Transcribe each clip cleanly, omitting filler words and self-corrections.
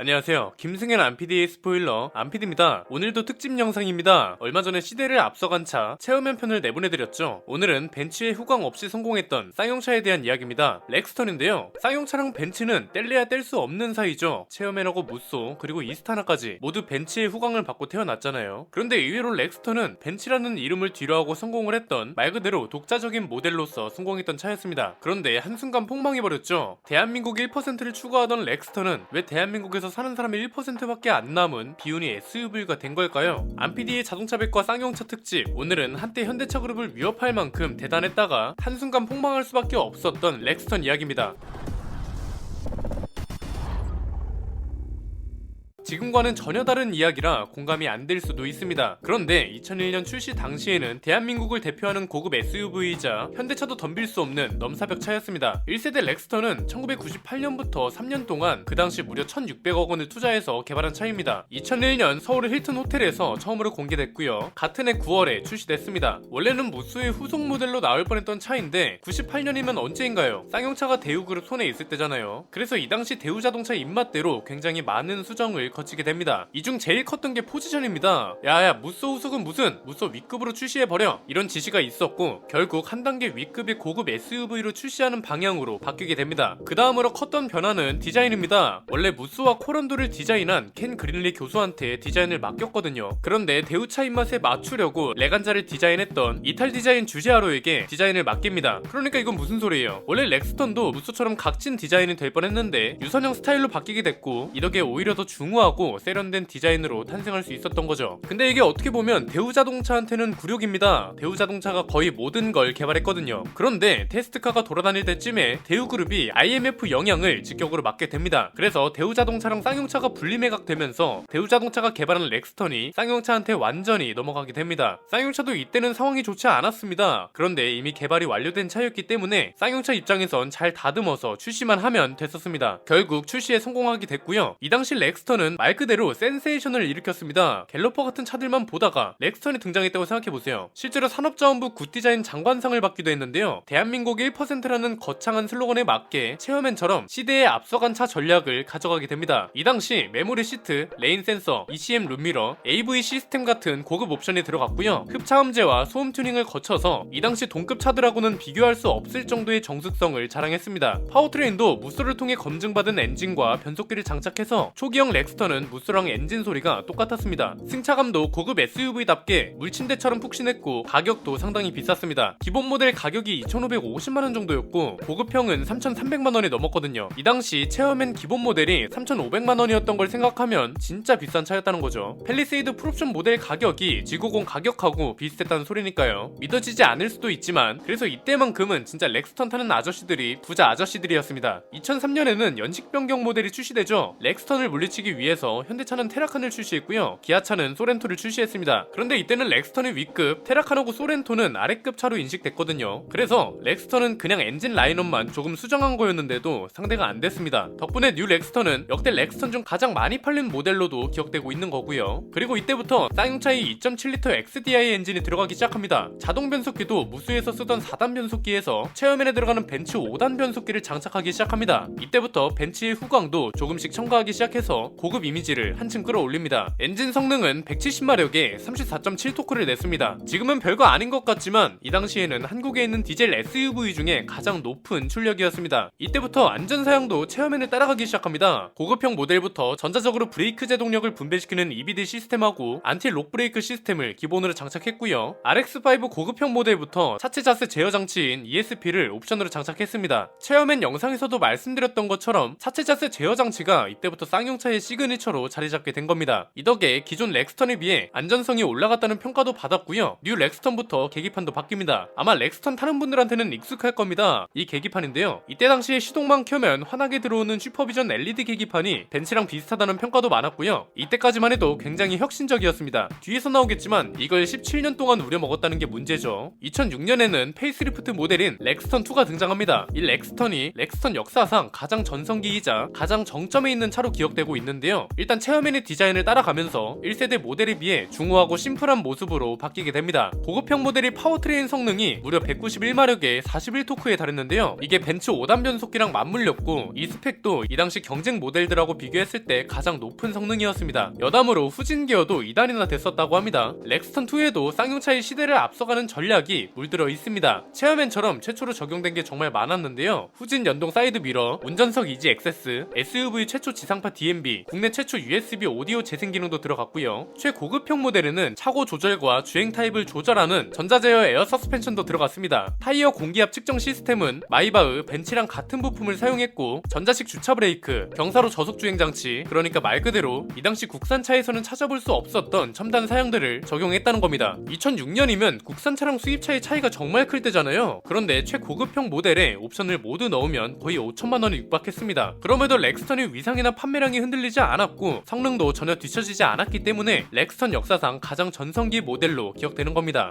안녕하세요. 김승현 안PD의 스포일러 안PD입니다. 오늘도 특집 영상입니다. 얼마 전에 시대를 앞서간 차 체험형 편을 내보내드렸죠. 오늘은 벤츠의 후광 없이 성공했던 쌍용차에 대한 이야기입니다. 렉스턴인데요. 쌍용차랑 벤츠는 뗄래야 뗄 수 없는 사이죠. 체험형하고 무쏘 그리고 이스타나까지 모두 벤츠의 후광을 받고 태어났잖아요. 그런데 의외로 렉스턴은 벤츠라는 이름을 뒤로하고 성공을 했던 말 그대로 독자적인 모델로서 성공했던 차였습니다. 그런데 한순간 폭망해버렸죠. 대한민국 1%를 추구하던 렉스턴은 왜 대한민국에서 사는 사람이 1%밖에 안 남은 비운이 SUV가 된 걸까요? 안PD의 자동차 백과 쌍용차 특집, 오늘은 한때 현대차 그룹을 위협할 만큼 대단했다가 한순간 폭망할 수밖에 없었던 렉스턴 이야기입니다. 지금과는 전혀 다른 이야기라 공감이 안 될 수도 있습니다. 그런데 2001년 출시 당시에는 대한민국을 대표하는 고급 SUV이자 현대차도 덤빌 수 없는 넘사벽 차였습니다. 1세대 렉스턴은 1998년부터 3년 동안 그 당시 무려 1,600억 원을 투자해서 개발한 차입니다. 2001년 서울의 힐튼 호텔에서 처음으로 공개됐고요. 같은 해 9월에 출시됐습니다. 원래는 무쏘의 후속 모델로 나올 뻔했던 차인데 98년이면 언제인가요? 쌍용차가 대우그룹 손에 있을 때잖아요. 그래서 이 당시 대우자동차 입맛대로 굉장히 많은 수정을 거치게 됩니다. 이 중 제일 컸던 게 포지션입니다. 야야, 무쏘 후속은 무슨 무쏘 윗급으로 출시해버려, 이런 지시가 있었고 결국 한 단계 윗급의 고급 SUV로 출시하는 방향으로 바뀌게 됩니다. 그 다음으로 컸던 변화는 디자인입니다. 원래 무쏘와 코란도를 디자인한 켄 그린리 교수한테 디자인을 맡겼거든요. 그런데 대우차 입맛에 맞추려고 레간자를 디자인했던 이탈 디자인 주제하로에게 디자인을 맡깁니다. 그러니까 이건 무슨 소리예요? 원래 렉스턴도 무쏘처럼 각진 디자인이 될 뻔했는데 유선형 스타일로 바뀌게 됐고 이 덕에 오히려 더 중후하고 세련된 디자인으로 탄생할 수 있었던 거죠. 근데 이게 어떻게 보면 대우자동차한테는 굴욕입니다. 대우자동차가 거의 모든 걸 개발했거든요. 그런데 테스트카가 돌아다닐 때쯤에 대우그룹이 IMF 영향을 직격으로 맞게 됩니다. 그래서 대우자동차랑 쌍용차가 분리매각되면서 대우자동차가 개발한 렉스턴이 쌍용차한테 완전히 넘어가게 됩니다. 쌍용차도 이때는 상황이 좋지 않았습니다. 그런데 이미 개발이 완료된 차였기 때문에 쌍용차 입장에선 잘 다듬어서 출시만 하면 됐었습니다. 결국 출시에 성공하게 됐고요. 이 당시 렉스턴은 말 그대로 센세이션을 일으켰습니다. 갤러퍼 같은 차들만 보다가 렉스턴이 등장했다고 생각해보세요. 실제로 산업자원부 굿디자인 장관상을 받기도 했는데요. 대한민국 1%라는 거창한 슬로건에 맞게 체어맨처럼 시대에 앞서간 차 전략을 가져가게 됩니다. 이 당시 메모리 시트, 레인 센서, ECM 룸미러, AV 시스템 같은 고급 옵션이 들어갔고요. 흡차음제와 소음 튜닝을 거쳐서 이 당시 동급 차들하고는 비교할 수 없을 정도의 정숙성을 자랑했습니다. 파워트레인도 무쏘를 통해 검증받은 엔진과 변속기를 장착해서 초기형 렉스턴은 무쏘랑 엔진 소리가 똑같았습니다. 승차감도 고급 SUV답게 물침대처럼 푹신했고 가격도 상당히 비쌌습니다. 기본 모델 가격이 2,550만원 정도였고 고급형은 3,300만원이 넘었거든요. 이 당시 체어맨 기본 모델이 3,500만원이었던 걸 생각하면 진짜 비싼 차였다는 거죠. 팰리세이드 풀옵션 모델 가격이 G90 가격하고 비슷했다는 소리니까요. 믿어지지 않을 수도 있지만 그래서 이때만큼은 진짜 렉스턴 타는 아저씨들이 부자 아저씨들이었습니다. 2003년에는 연식 변경 모델이 출시되죠. 렉스턴을 물리치기 위해서 현대차는 테라칸을 출시했고요. 기아차는 소렌토를 출시했습니다. 그런데 이때는 렉스턴이 윗급, 테라칸하고 소렌토는 아래급 차로 인식됐거든요. 그래서 렉스턴은 그냥 엔진 라인업만 조금 수정한 거였는데도 상대가 안 됐습니다. 덕분에 뉴 렉스턴은 역대 렉스턴 중 가장 많이 팔린 모델로도 기억되고 있는 거고요. 그리고 이때부터 쌍용차의 2.7L XDI 엔진이 들어가기 시작합니다. 자동 변속기도 무쏘에서 쓰던 4단 변속기에서 체어맨에 들어가는 벤츠 5단 변속기를 장착하기 시작합니다. 이때부터 벤츠의 후광도 조금씩 첨가하기 시작해서 고급 이미지를 한층 끌어올립니다. 엔진 성능은 170마력에 34.7토크를 냈습니다. 지금은 별거 아닌 것 같지만 이 당시에는 한국에 있는 디젤 SUV 중에 가장 높은 출력이었습니다. 이때부터 안전사양도 체어맨을 따라가기 시작합니다. 고급형 모델부터 전자적으로 브레이크 제동력을 분배시키는 EBD 시스템하고 안티 록 브레이크 시스템을 기본으로 장착했고요. RX5 고급형 모델부터 차체 자세 제어 장치인 ESP를 옵션으로 장착했습니다. 체어맨 영상에서도 말씀드렸던 것처럼 차체 자세 제어 장치가 이때부터 쌍용차의 시그니처로 자리 잡게 된 겁니다. 이 덕에 기존 렉스턴에 비해 안전성이 올라갔다는 평가도 받았고요. 뉴 렉스턴부터 계기판도 바뀝니다. 아마 렉스턴 타는 분들한테는 익숙할 겁니다. 이 계기판인데요. 이때 당시에 시동만 켜면 환하게 들어오는 슈퍼비전 LED 계기판이 벤츠랑 비슷하다는 평가도 많았고요. 이때까지만 해도 굉장히 혁신적이었습니다. 뒤에서 나오겠지만 이걸 17년 동안 우려먹었다는 게 문제죠. 2006년에는 페이스리프트 모델인 렉스턴2가 등장합니다. 이 렉스턴이 렉스턴 역사상 가장 전성기이자 가장 정점에 있는 차로 기억되고 있는데요. 있는데요. 일단 체어맨의 디자인을 따라가면서 1세대 모델에 비해 중후하고 심플한 모습으로 바뀌게 됩니다. 고급형 모델이 파워트레인 성능이 무려 191마력에 41토크에 달했는데요. 이게 벤츠 5단 변속기랑 맞물렸고 이 스펙도 이 당시 경쟁 모델들하고 비교했을 때 가장 높은 성능이었습니다. 여담으로 후진 기어도 2단이나 됐었다고 합니다. 렉스턴2에도 쌍용차의 시대를 앞서가는 전략이 물들어 있습니다. 체어맨처럼 최초로 적용된 게 정말 많았는데요. 후진 연동 사이드 미러, 운전석 이지 액세스, SUV 최초 지상파 DMB, 국내 최초 USB 오디오 재생 기능도 들어갔고요. 최고급형 모델에는 차고 조절과 주행 타입을 조절하는 전자제어 에어 서스펜션도 들어갔습니다. 타이어 공기압 측정 시스템은 마이바흐, 벤츠랑 같은 부품을 사용했고 전자식 주차 브레이크, 경사로 저속 주행 장치, 그러니까 말 그대로 이 당시 국산차에서는 찾아볼 수 없었던 첨단 사양들을 적용했다는 겁니다. 2006년이면 국산차랑 수입차의 차이가 정말 클 때잖아요. 그런데 최고급형 모델에 옵션을 모두 넣으면 거의 5천만원에 육박했습니다. 그럼에도 렉스턴의 위상이나 판매량이 흔들리지 않았고 성능도 전혀 뒤처지지 않았기 때문에 렉스턴 역사상 가장 전성기 모델로 기억되는 겁니다.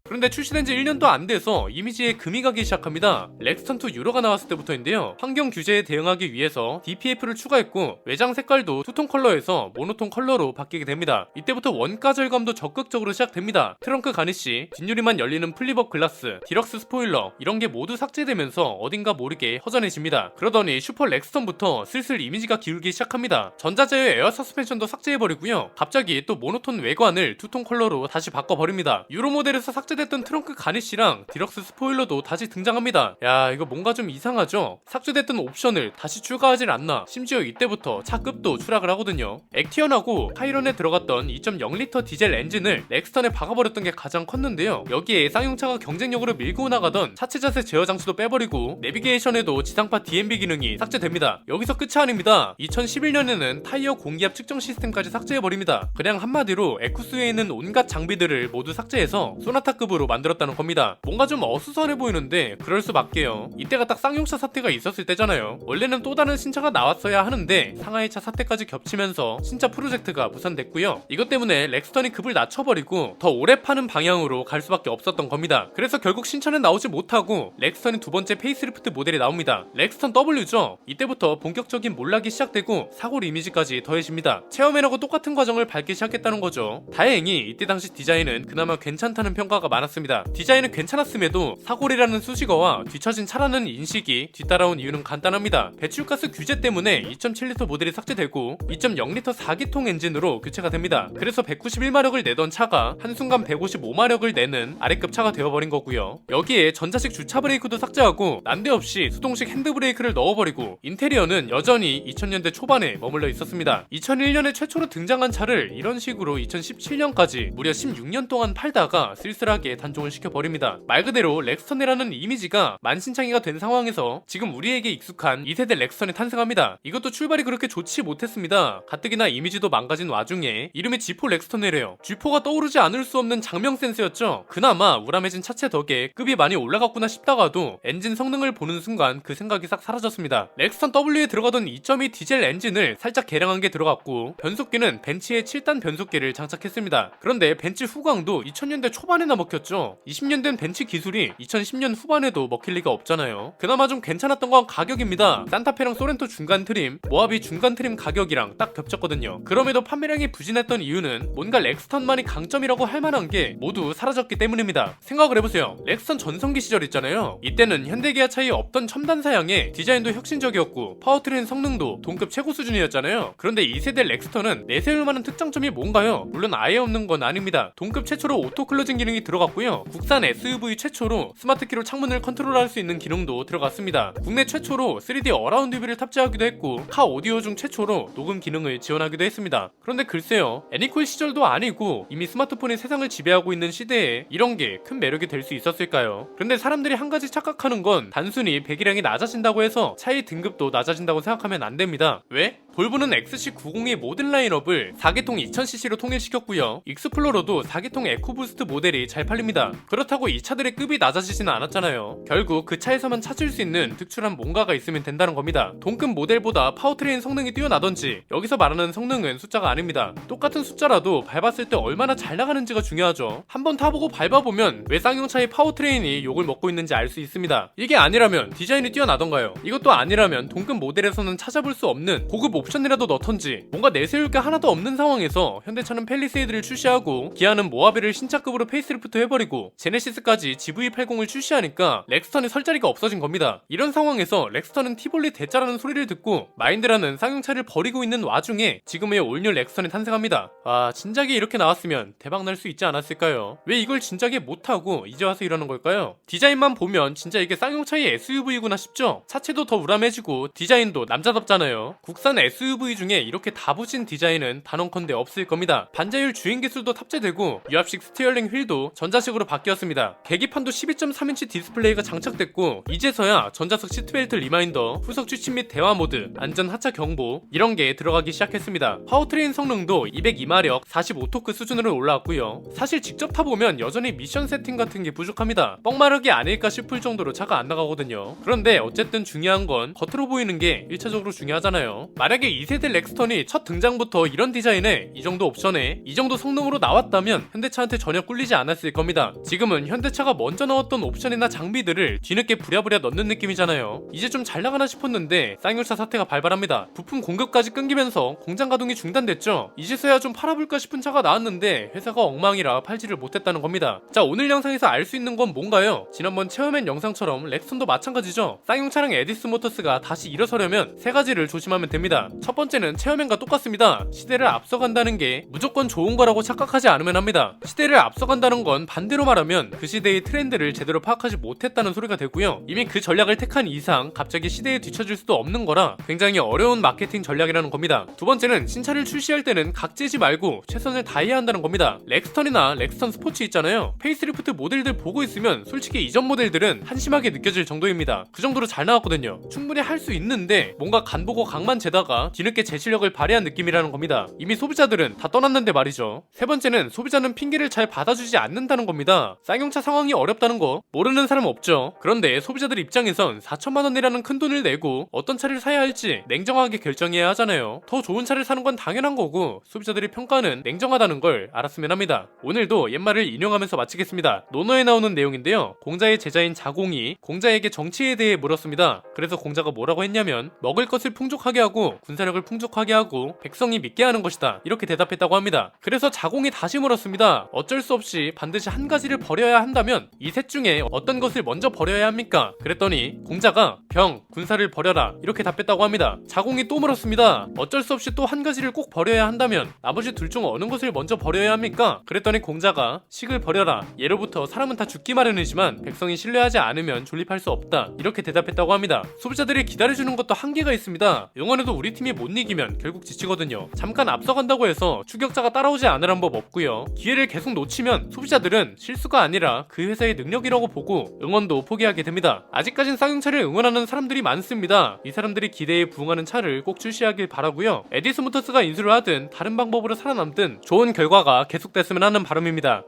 그런데 출시된 지 1년도 안 돼서 이미지에 금이 가기 시작합니다. 렉스턴2 유로가 나왔을 때부터인데요. 환경 규제에 대응하기 위해서 DPF를 추가했고 외장 색깔도 투톤 컬러에서 모노톤 컬러로 바뀌게 됩니다. 이때부터 원가 절감도 적극적으로 시작됩니다. 트렁크 가니쉬, 뒷유리만 열리는 플립업 글라스, 디럭스 스포일러 이런 게 모두 삭제되면서 어딘가 모르게 허전해집니다. 그러더니 슈퍼 렉스턴부터 슬슬 이미지가 기울기 시작합니다. 전자제어 에어 서스펜션도 삭제해버리고요. 갑자기 또 모노톤 외관을 투톤 컬러로 다시 바꿔버립니다. 유로 모델에서 삭제됐던 트렁크 가니쉬랑 디럭스 스포일러도 다시 등장합니다. 야, 이거 뭔가 좀 이상하죠? 삭제됐던 옵션을 다시 추가하질 않나. 심지어 이때부터 차급도 추락을 하거든요. 액티언하고 카이런에 들어갔던 2.0L 디젤 엔진을 렉스턴에 박아버렸던 게 가장 컸는데요. 여기에 쌍용차가 경쟁력으로 밀고 나가던 차체 자세 제어 장치도 빼버리고 내비게이션에도 지상파 DMB 기능이 삭제됩니다. 여기서 끝이 아닙니다. 2011년에는 타이어 공기압 측정 시스템까지 삭제해버립니다. 그냥 한마디로 에쿠스에 있는 온갖 장비들을 모두 삭제해서 소나타급으로 만들었다는 겁니다. 뭔가 좀 어수선해 보이는데 그럴 수밖에요. 이때가 딱 쌍용차 사태가 있었을 때잖아요. 원래는 또 다른 신차가 나왔어야 하는데 상하이차 사태까지 겹치면서 신차 프로젝트가 무산됐고요. 이것 때문에 렉스턴이 급을 낮춰버리고 더 오래 파는 방향으로 갈 수밖에 없었던 겁니다. 그래서 결국 신차는 나오지 못하고 렉스턴이 두 번째 페이스리프트 모델이 나옵니다. 렉스턴 W죠. 이때부터 본격적인 몰락이 시작되고 사골 이미지까지 더해집니다. 체어맨하고 똑같은 과정을 밟기 시작했다는 거죠. 다행히 이때 당시 디자인은 그나마 괜찮다는 평가가 많았습니다. 디자인은 괜찮았음에도 사골이라는 수식어와 뒤처진 차라는 인식이 뒤따라온 이유는 간단합니다. 배출가스 규제 때문에 2.7L 모델이 삭제되고 2.0L 4기통 엔진으로 교체가 됩니다. 그래서 191마력을 내던 차가 한순간 155마력을 내는 아래급 차가 되어버린 거고요. 여기에 전자식 주차 브레이크도 삭제하고 난데없이 수동식 핸드브레이크를 넣어버리고 인테리어는 여전히 2000년대 초반에 머물러 있었습니다. 2001년에 최초로 등장한 차를 이런 식으로 2017년까지 무려 16년 동안 팔다가 쓸쓸하게 단종을 시켜버립니다. 말 그대로 렉스턴이라는 이미지가 만신창이가 된 상황에서 지금 우리에게 익숙한 2세대 렉스턴이 탄생합니다. 이것도 출발이 그렇게 좋지 못했습니다. 가뜩이나 이미지도 망가진 와중에 이름이 G4 렉스턴이래요. G4가 떠오르지 않을 수 없는 장명 센스였죠. 그나마 우람해진 차체 덕에 급이 많이 올라갔구나 싶다가도 엔진 성능을 보는 순간 그 생각이 싹 사라졌습니다. 렉스턴 W에 들어가던 2.2 디젤 엔진을 살짝 개량한 게 들어갔고 변속기는 벤츠의 7단 변속기를 장착했습니다. 그런데 벤츠 후광도 2000년대 초반에나 먹혔죠. 20년 된 벤츠 기술이 2010년 후반에도 먹힐 리가 없잖아요. 그나마 좀 괜찮았던 건 가격입니다. 산타페랑 소렌토 중간 트림, 모하비 중간 트림 가격이랑 딱 겹쳤거든요. 그럼에도 판매량이 부진했던 이유는 뭔가 렉스턴만이 강점이라고 할 만한 게 모두 사라졌기 때문입니다. 생각을 해보세요. 렉스턴 전성기 시절 있잖아요. 이때는 현대기아차에 없던 첨단 사양에 디자인도 혁신적이었고 파워트레인 성능도 동급 최고 수준이었잖아요. 그런데 2세대 렉스턴은 내세울 만한 특장점이 뭔가요? 물론 아예 없는 건 아닙니다. 동급 최초로 오토 클로징 기능이 들어갔고요. 국산 SUV 최초로 스마트키로 창문을 컨트롤할 수 있는 기능도 들어갔습니다. 국내 최초로 3D 어라운드 뷰를 탑재하기도 했고 카 오디오 중 최초로 녹음 기능을 지원하기도 했습니다. 그런데 글쎄요, 애니콜 시절도 아니고 이미 스마트폰이 세상을 지배하고 있는 시대에 이런 게 큰 매력이 될 수 있었을까요? 그런데 사람들이 한 가지 착각하는 건 단순히 배기량이 낮아진다고 해서 차의 등급도 낮아진다고 생각하면 안 됩니다. 왜? 볼보는 XC90의 모든 라인업을 4기통 2000cc로 통일시켰고요. 익스플로러도 4기통 에코부스트 모델이 잘 팔립니다. 그렇다고 이 차들의 급이 낮아지지는 않았잖아요. 결국 그 차에서만 찾을 수 있는 특출한 뭔가가 있으면 된다는 겁니다. 동급 모델보다 파워트레인 성능이 뛰어나던지, 여기서 말하는 성능은 숫자가 아닙니다. 똑같은 숫자라도 밟았을 때 얼마나 잘 나가는지가 중요하죠. 한번 타보고 밟아보면 왜 쌍용차의 파워트레인이 욕을 먹고 있는지 알 수 있습니다. 이게 아니라면 디자인이 뛰어나던가요? 이것도 아니라면 동급 모델에서는 찾아볼 수 없는 고급 옵션이라도 넣던지, 뭔가 내세울 게 하나도 없는 상황에서 현대차는 팰리세이드를 출시하고 기아는 모하베를 신차급으로 페이스리프트 해버리고 제네시스까지 GV80을 출시하니까 렉스턴에 설 자리가 없어진 겁니다. 이런 상황에서 렉스턴은 티볼리 대짜라는 소리를 듣고 마인드라는 쌍용차를 버리고 있는 와중에 지금의 올뉴 렉스턴이 탄생합니다. 아, 진작에 이렇게 나왔으면 대박 날 수 있지 않았을까요? 왜 이걸 진작에 못하고 이제 와서 이러는 걸까요? 디자인만 보면 진짜 이게 쌍용차의 SUV구나 싶죠? 차체도 더 우람해지고 디자인도 남자답잖아요. 국산 SUV 중에 이렇게 다부진 디자인은 단언컨대 없을 겁니다. 반자율 주행 기술도 탑재되고 유압식 스티어링 휠도 전자식으로 바뀌었습니다. 계기판도 12.3인치 디스플레이가 장착됐고 이제서야 전자석 시트벨트 리마인더, 후석 취침 및 대화 모드, 안전 하차 경보 이런 게 들어가기 시작했습니다. 파워트레인 성능도 202마력 45토크 수준으로 올라왔고요. 사실 직접 타보면 여전히 미션 세팅 같은 게 부족합니다. 뻥마르기 아닐까 싶을 정도로 차가 안 나가거든요. 그런데 어쨌든 중요한 건 겉으로 보이는 게 1차적으로 중요하잖아요. 만약에 2세대 렉스턴이 첫 등장부터 이런 디자인에 이 정도 옵션에 이 정도 성능으로 나왔다면 현대차한테 전혀 꿀리지 않았을 겁니다. 지금은 현대차가 먼저 넣었던 옵션이나 장비들을 뒤늦게 부랴부랴 넣는 느낌이잖아요. 이제 좀 잘 나가나 싶었는데 쌍용차 사태가 발발합니다. 부품 공급까지 끊기면서 공장 가동이 중단됐죠. 이제서야 좀 팔아볼까 싶은 차가 나왔는데 회사가 엉망이라 팔지를 못했다는 겁니다. 자, 오늘 영상에서 알 수 있는 건 뭔가요? 지난번 체험한 영상처럼 렉스턴도 마찬가지죠. 쌍용차랑 에디스 모터스가 다시 일어서려면 세 가지를 조심하면 됩니다. 첫 번째는 체험엔과 똑같습니다. 시대를 앞서간다는 게 무조건 좋은 거라고 착각하지 않으면 합니다. 시대를 앞서간다는 건 반대로 말하면 그 시대의 트렌드를 제대로 파악하지 못했다는 소리가 되고요. 이미 그 전략을 택한 이상 갑자기 시대에 뒤처질 수도 없는 거라 굉장히 어려운 마케팅 전략이라는 겁니다. 두 번째는 신차를 출시할 때는 각재지 말고 최선을 다해야 한다는 겁니다. 렉스턴이나 렉스턴 스포츠 있잖아요. 페이스리프트 모델들 보고 있으면 솔직히 이전 모델들은 한심하게 느껴질 정도입니다. 그 정도로 잘 나왔거든요. 충분히 할 수 있는데 뭔가 간보고 강만 재다가 뒤늦게 제 실력을 발휘한 느낌이라는 겁니다. 이미 소비자들은 다 떠났는데 말이죠. 세 번째는 소비자는 핑계를 잘 받아주지 않는다는 겁니다. 쌍용차 상황이 어렵다는 거 모르는 사람 없죠. 그런데 소비자들 입장에선 4천만 원이라는 큰 돈을 내고 어떤 차를 사야 할지 냉정하게 결정해야 하잖아요. 더 좋은 차를 사는 건 당연한 거고 소비자들의 평가는 냉정하다는 걸 알았으면 합니다. 오늘도 옛말을 인용하면서 마치겠습니다. 논어에 나오는 내용인데요. 공자의 제자인 자공이 공자에게 정치에 대해 물었습니다. 그래서 공자가 뭐라고 했냐면 먹을 것을 풍족하게 하고 군사력을 풍족하게 하고 백성이 믿게 하는 것이다, 이렇게 대답했다고 합니다. 그래서 자공이 다시 물었습니다. 어쩔 수 없이 반드시 한 가지를 버려야 한다면 이 셋 중에 어떤 것을 먼저 버려야 합니까? 그랬더니 공자가 병, 군사를 버려라, 이렇게 답했다고 합니다. 자공이 또 물었습니다. 어쩔 수 없이 또 한 가지를 꼭 버려야 한다면 나머지 둘 중 어느 것을 먼저 버려야 합니까? 그랬더니 공자가 식을 버려라, 예로부터 사람은 다 죽기 마련이지만 백성이 신뢰하지 않으면 존립할 수 없다, 이렇게 대답했다고 합니다. 소비자들이 기다려주는 것도 한계가 있습니다. 응원해도 우리 팀이 못 이기면 결국 지치거든요. 잠깐 앞서간다고 해서 추격자가 따라오지 않으란 법 없고요. 기회를 계속 놓치면 소비자들은 실수가 아니라 그 회사의 능력이라고 보고 응원도 포기하게 됩니다. 아직까진 쌍용차를 응원하는 사람들이 많습니다. 이 사람들이 기대에 부응하는 차를 꼭 출시하길 바라고요. 에디스 모터스가 인수를 하든 다른 방법으로 살아남든 좋은 결과가 계속됐으면 하는 바람입니다.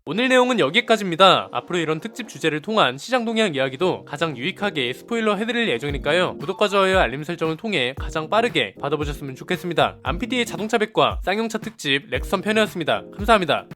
오늘 내용은 여기까지입니다. 앞으로 이런 특집 주제를 통한 시장 동향 이야기도 가장 유익하게 스포일러 해드릴 예정이니까요. 구독과 좋아요, 알림 설정을 통해 가장 빠르게 받아보셨으면 좋겠습니다. 안피디의 자동차 백과 쌍용차 특집 렉선 편이었습니다. 감사합니다.